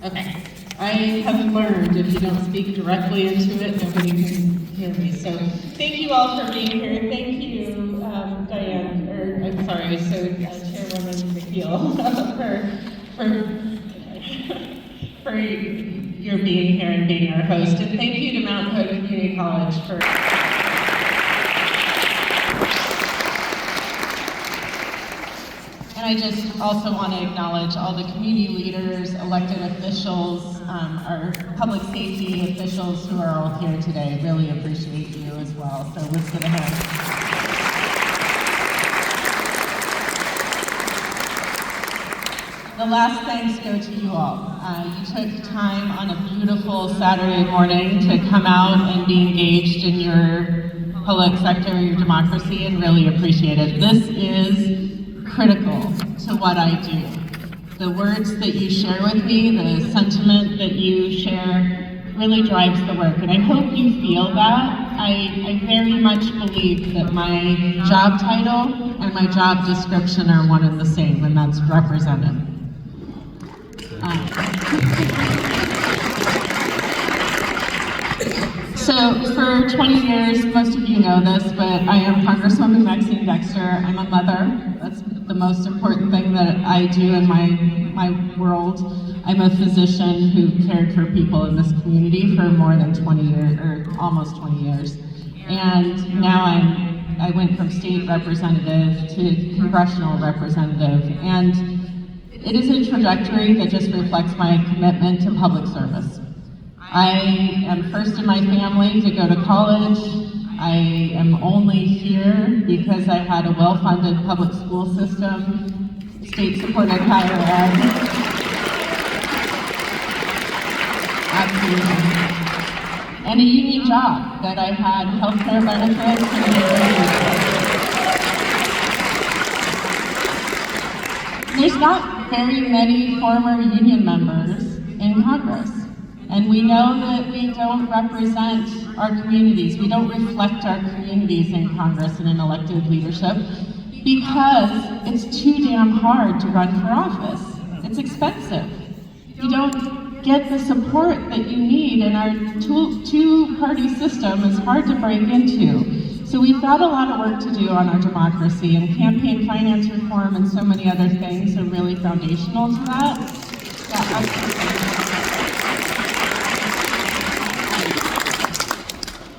Okay, I have learned if you don't speak directly into it, nobody can hear me. So thank you all for being here. Thank you, Diane, or I'm sorry, Chairwoman McKeel, for your being here and being our host. And thank you to Mount Hood Community College for And I just also want to acknowledge all the community leaders, elected officials, our public safety officials who are all here today. Really appreciate you as well. So let's get ahead. The last thanks go to you all. You took time on a beautiful Saturday morning to come out and be engaged in your public sector, your democracy, and really appreciate it. This is critical to what I do. The words that you share with me, the sentiment that you share really drives the work, and I hope you feel that. I very much believe that my job title and my job description are one and the same, and that's represented. So for 20 years, most of you know this, but I am Congresswoman Maxine Dexter. I'm a mother. That's the most important thing that I do in my world. I'm a physician who cared for people in this community for more than 20 years, or almost 20 years. And now I went from state representative to congressional representative. And it is a trajectory that just reflects my commitment to public service. I am first in my family to go to college. I am only here because I had a well-funded public school system, state-supported higher ed. Absolutely. And a union job that I had healthcare benefits and there's not very many former union members in Congress. And we know that we don't represent our communities. We don't reflect our communities in Congress and in elected leadership because it's too damn hard to run for office. It's expensive. You don't get the support that you need, and our two-party system is hard to break into. So we've got a lot of work to do on our democracy, and campaign finance reform and so many other things are really foundational to that. Yeah, absolutely.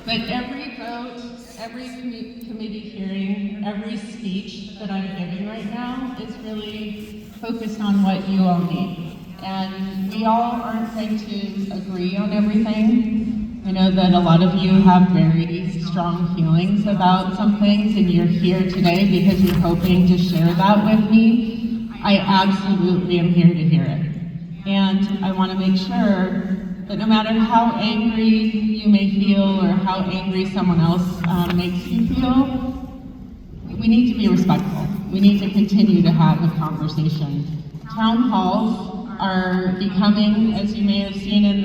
But every vote, every committee hearing, every speech that I'm giving right now is really focused on what you all need. And we all aren't going to agree on everything. I know that a lot of you have very strong feelings about some things, and you're here today because you're hoping to share that with me. I absolutely am here to hear it. And I want to make sure that no matter how angry you may feel or how angry someone else makes you feel, we need to be respectful. We need to continue to have a conversation. Town halls are becoming, as you may have seen in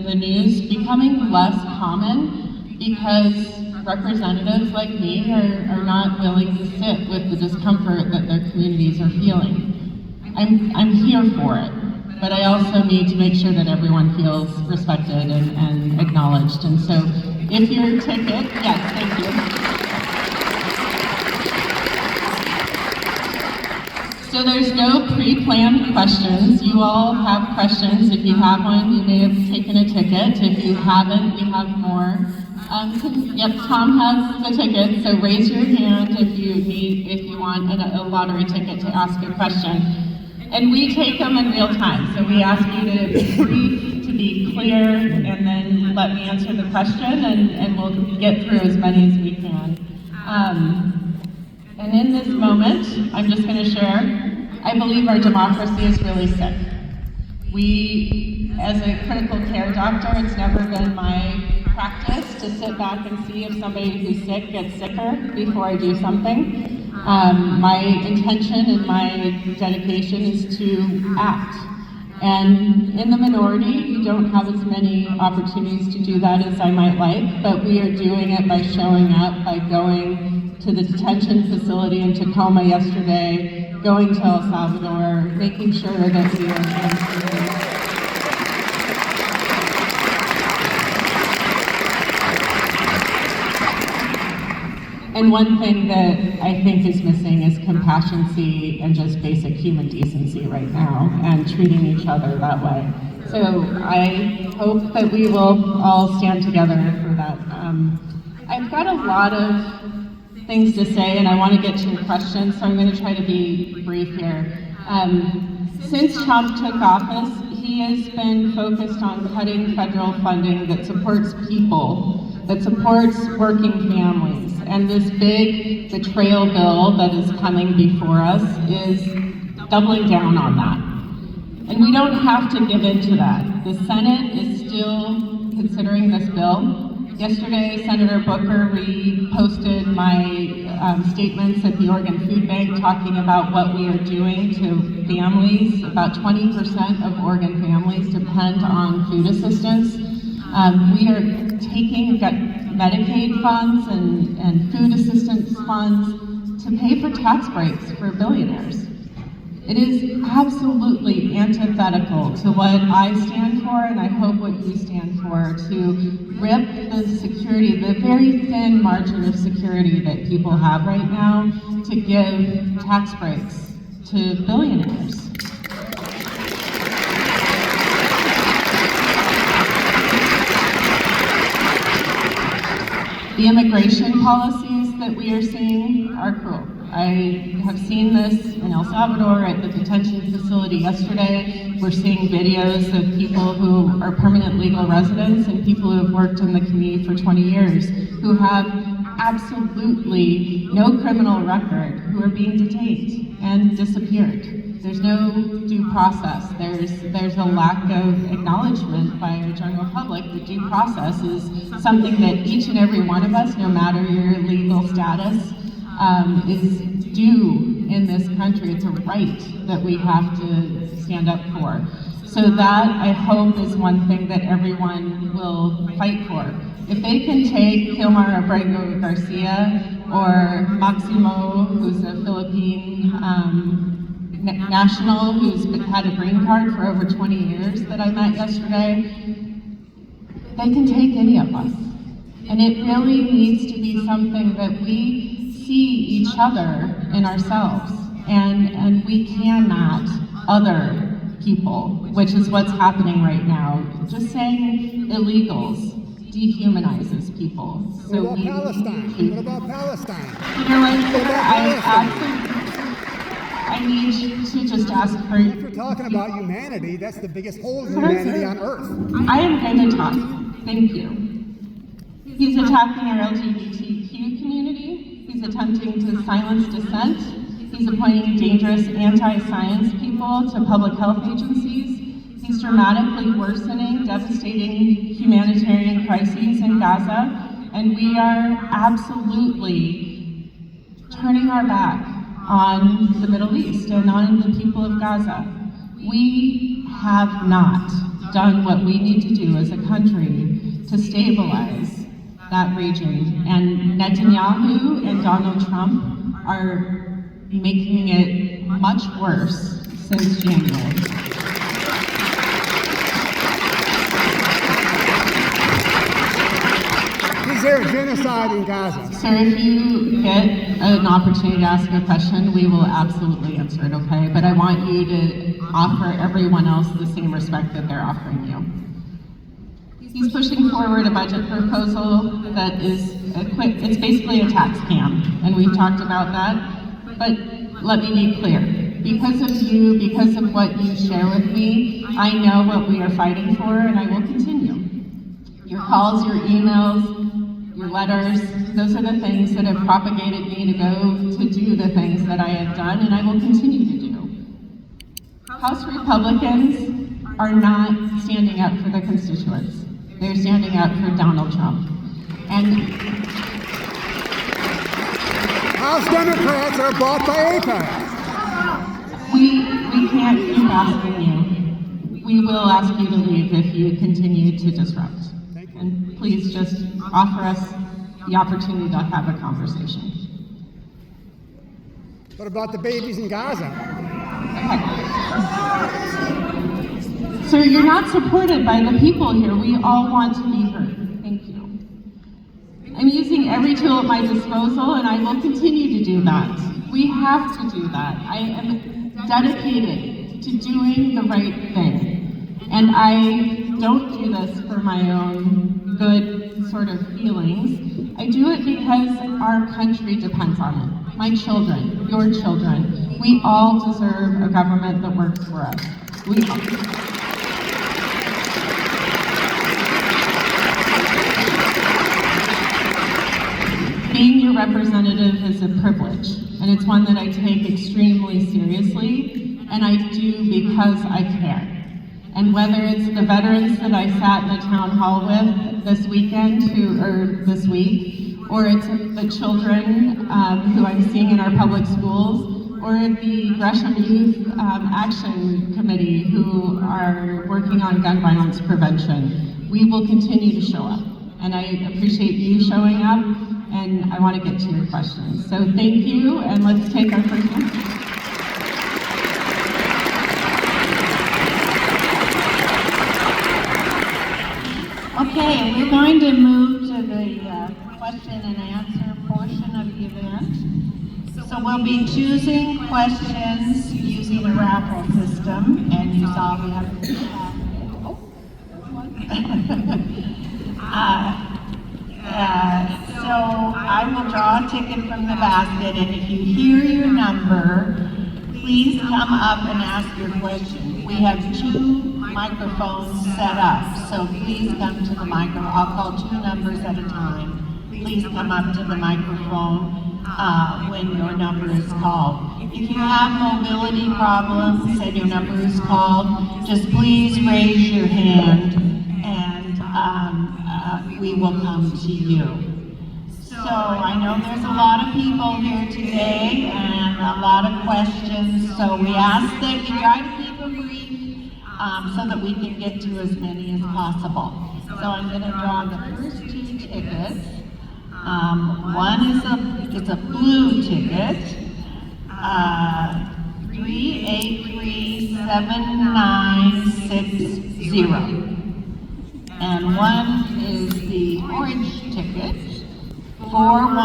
the news, becoming less common because representatives like me are not willing to sit with the discomfort that their communities are feeling. I'm here for it. But I also need to make sure that everyone feels respected and acknowledged. And so if your ticket, yes, thank you. So there's no pre-planned questions. You all have questions. If you have one, you may have taken a ticket. If you haven't, we have more. Yep, Tom has the ticket, so raise your hand if you want a lottery ticket to ask a question. And we take them in real time, so we ask you to be brief, to be clear, and then let me answer the question, and we'll get through as many as we can. And in this moment, I'm just going to share, I believe our democracy is really sick. We, as a critical care doctor, it's never been my practice to sit back and see if somebody who's sick gets sicker before I do something. My intention and my dedication is to act. And in the minority, you don't have as many opportunities to do that as I might like, but we are doing it by showing up, by going to the detention facility in Tacoma yesterday, going to El Salvador, making sure that we are transferring. And one thing that I think is missing is compassioncy and just basic human decency right now, and treating each other that way. So I hope that we will all stand together for that. I've got a lot of things to say, and I want to get to your questions, so I'm going to try to be brief here. Since Trump took office, he has been focused on cutting federal funding that supports people, that supports working families. And this big betrayal bill that is coming before us is doubling down on that. And we don't have to give in to that. The Senate is still considering this bill. Yesterday, Senator Booker reposted my statements at the Oregon Food Bank talking about what we are doing to families. About 20% of Oregon families depend on food assistance. We are taking Medicaid funds and food assistance funds to pay for tax breaks for billionaires. It is absolutely antithetical to what I stand for, and I hope what you stand for, to rip the security, the very thin margin of security that people have right now, to give tax breaks to billionaires. The immigration policies that we are seeing are cruel. I have seen this in El Salvador at the detention facility yesterday. We're seeing videos of people who are permanent legal residents and people who have worked in the community for 20 years who have absolutely no criminal record, who are being detained and disappeared. There's no due process. There's a lack of acknowledgement by the general public that due process is something that each and every one of us, no matter your legal status, is due in this country. It's a right that we have to stand up for. So that, I hope, is one thing that everyone will fight for. If they can take Kilmar Abrego Garcia or Maximo, who's a Philippine national who's had a green card for over 20 years that I met yesterday, they can take any of us. And it really needs to be something that we see each other in ourselves, and we cannot other people, which is what's happening right now. Just saying illegals dehumanizes people. So what about Palestine? What about Palestine? You know what, I need you to just ask for... If you're talking about humanity, that's the biggest hole in humanity on earth. I am going to talk. Thank you. He's attacking our LGBTQ community. He's attempting to silence dissent. He's appointing dangerous anti-science people to public health agencies. He's dramatically worsening devastating humanitarian crises in Gaza. And we are absolutely turning our back on the Middle East and on the people of Gaza. We have not done what we need to do as a country to stabilize that region. And Netanyahu and Donald Trump are making it much worse since January. Is there a genocide in Gaza? Sir, if you get an opportunity to ask a question, we will absolutely answer it, okay? But I want you to offer everyone else the same respect that they're offering you. He's pushing forward a budget proposal that is it's basically a tax scam, and we've talked about that. But let me be clear. Because of you, because of what you share with me, I know what we are fighting for, and I will continue. Your calls, your emails, your letters, those are the things that have propagated me to go to do the things that I have done, and I will continue to do. House Republicans are not standing up for their constituents. They're standing up for Donald Trump. And House Democrats are bought by APAC. We can't keep asking you. We will ask you to leave if you continue to disrupt. And please just offer us the opportunity to have a conversation. What about the babies in Gaza? So you're not supported by the people here. We all want to be heard. Thank you. I'm using every tool at my disposal, and I will continue to do that. We have to do that. I am dedicated to doing the right thing. And I don't do this for my own good sort of feelings. I do it because our country depends on it. My children, your children, we all deserve a government that works for us. We all. Being your representative is a privilege, and it's one that I take extremely seriously, and I do because I care. And whether it's the veterans that I sat in the town hall with this weekend, this week, or it's the children who I'm seeing in our public schools, or the Gresham Youth Action Committee who are working on gun violence prevention, we will continue to show up. And I appreciate you showing up, and I want to get to your questions. So thank you, and let's take our first one. Okay, we're going to move to the question and answer portion of the event. So we'll be choosing questions using a raffle system, and you saw we have so I will draw a ticket from the basket, and if you hear your number, please come up and ask your question. We have 2 microphones set up, so please come to the microphone. I'll call 2 numbers at a time. Please come up to the microphone when your number is called. If you have mobility problems and your number is called, just please raise your hand, and we will come to you. So I know there's a lot of people here today and a lot of questions, so we ask that you try to keep them brief so that we can get to as many as possible. So I'm going to draw the first 2 tickets. One is a blue ticket, 3837960. And one is the orange ticket, 41.